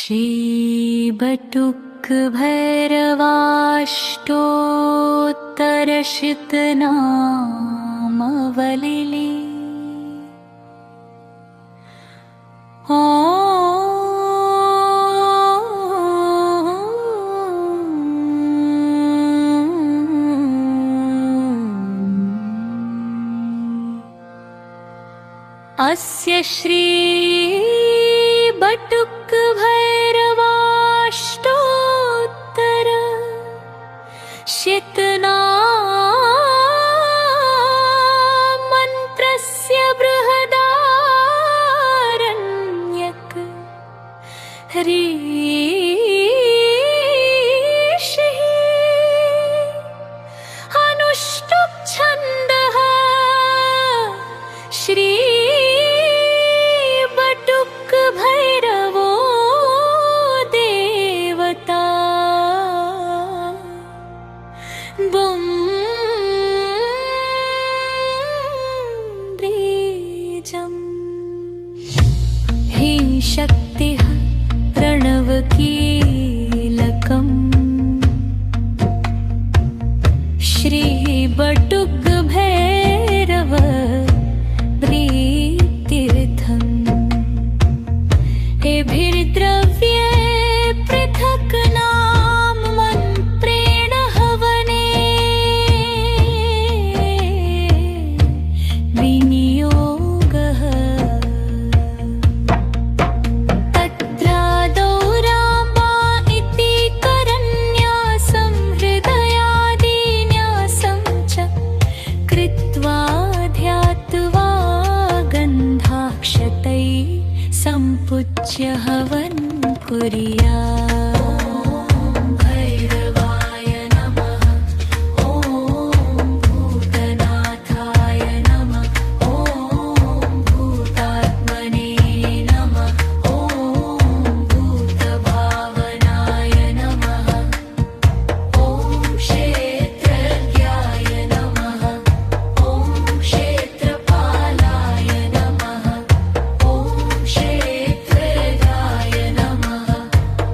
श्रीबटुक भैरवाष्टोत्तरशतनामवलिली अस्य श्री बटुक भैरवाष्टोत्तर शतनामन्त्रस्य बृहदारण्यक ऋषिः अनुष्टुप् छन्दः श्री भैरवो देवता बुं बीजम् हि शक्तिः प्रणवकीलकम् श्रीबटुक भैरव प्रीतिर्थम् एभिर्द्रव्ये पृथक् नाम मन्त्रेण हवने विनियोगः तत्रादौ रामा इति करन्यासं हृदयादिन्यासं च कृत्वा ध्यात्वा गन्धाक्षतैः सम्पूज्य हवन् कुर्यात्। ॐ भैरवाय नमः। ॐ भूतनाथाय नमः। ॐ भूतात्मने नमः। ॐ भूतभावनाय नमः। ॐ क्षेत्रज्ञाय नमः। ॐ क्षेत्रपालाय नमः। ॐ क्षेत्रदाय नमः। ॐ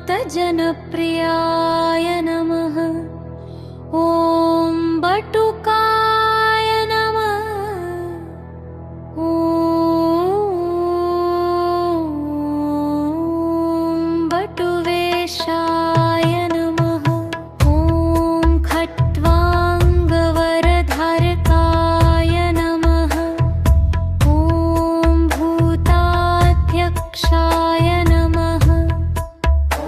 शान्तजनप्रियाय नमः। ॐ बटुकाय नमः। ॐ बटुवेशाय नमः। ॐ खट्वाङ्गवरधारकाय नमः। ॐ भूताध्यक्षाय नमः। ॐ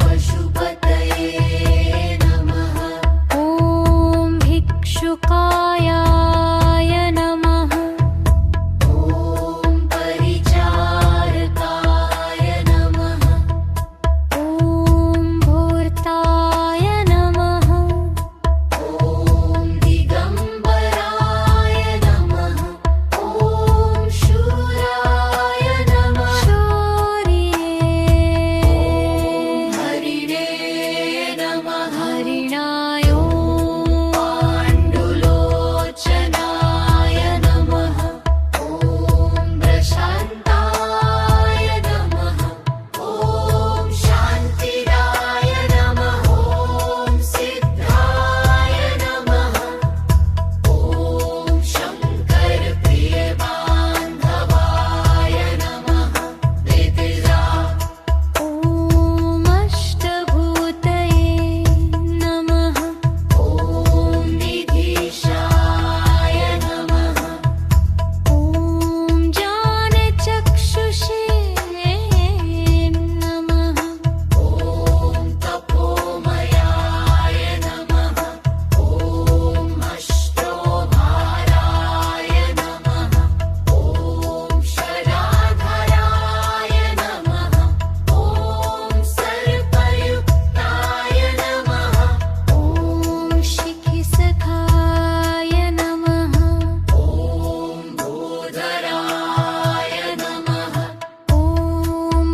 पशुपतये नमः। ॐ भिक्षुकायाय नमः। ॐ परिचारकाय नमः। ॐ भूर्ताय नमः। ॐ दिगम्बराय नमः। ॐ शूराय नमः। हरिणे नमः। हरिणाय पाण्डुलोचनाय नमः। ॐ प्रशान्ताय नमः। ॐ शान्तिदाय नमः। ॐ सिद्धाय नमः। ॐ शङ्करप्रियबान्धवाय नमः। वेदिरा। ॐ अष्टभूतये नमः। ॐ निधीशाय नमः। ॐ जानचक्षुषे नमः। ॐ तपोमयाय नमः। ॐ अष्टोभाराय नमः। ॐ शराधराय नमः। ॐ सर्पयुक्ताय नमः। ॐ शिखिसखाय नमः। ॐ भूधराय नमः। ॐ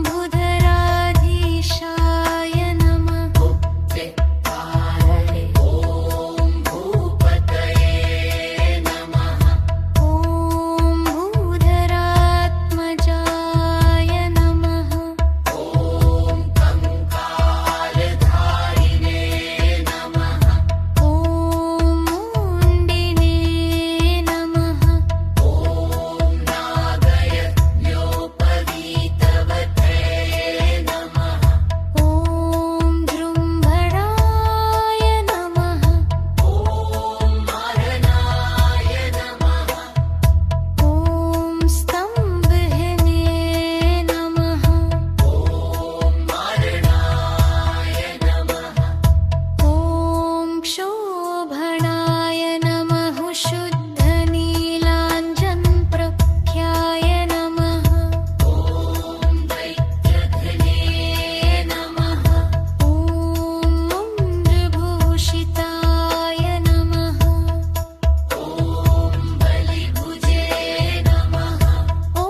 भूधराधीशाय नमः। ॐ भूपतये नमः। ॐ भूधरात्मजाय नमः। ॐ कंकालधारिणे नमः। ॐ मुण्डिने नमः। ॐ नागयज्ञोपवीतवते नमः। ॐ जृम्भणाय नमः। ॐ मारणाय नमः। ॐ स्तम्भने नमः। ॐ मारणाय नमः। ॐ क्षोभणाय नमः। शुद्धनीलाञ्जनप्रख्याय नमः। ॐ दैत्यघ्ने नमः। ॐ मुण्डभूषिताय नमः। ॐ बलिभुजे नमः। ॐ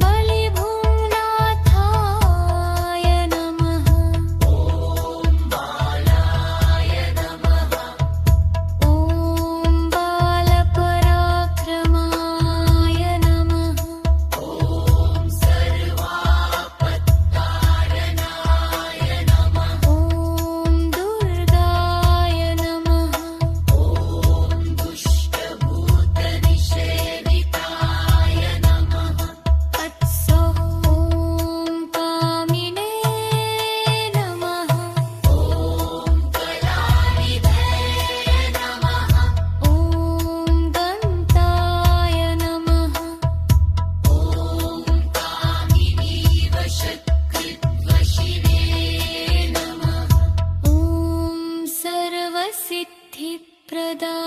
बलिभूनाथाय नमः। ॐ बालाय नमः। ॐ बालपराक्रमाय नमः। ॐ सर्वापत्तारणाय नमः। ॐ दुर्गाय नमः। ॐ दुष्टभूतनिषेविताय नमः। अत्सो कामिने नमः। ॐ कलानिधे नमः। ॐ गन्ताय नमः। ॐ कामिनीवशकृद्वशिने नमः। ॐ सर्वसिद्धिप्रदाय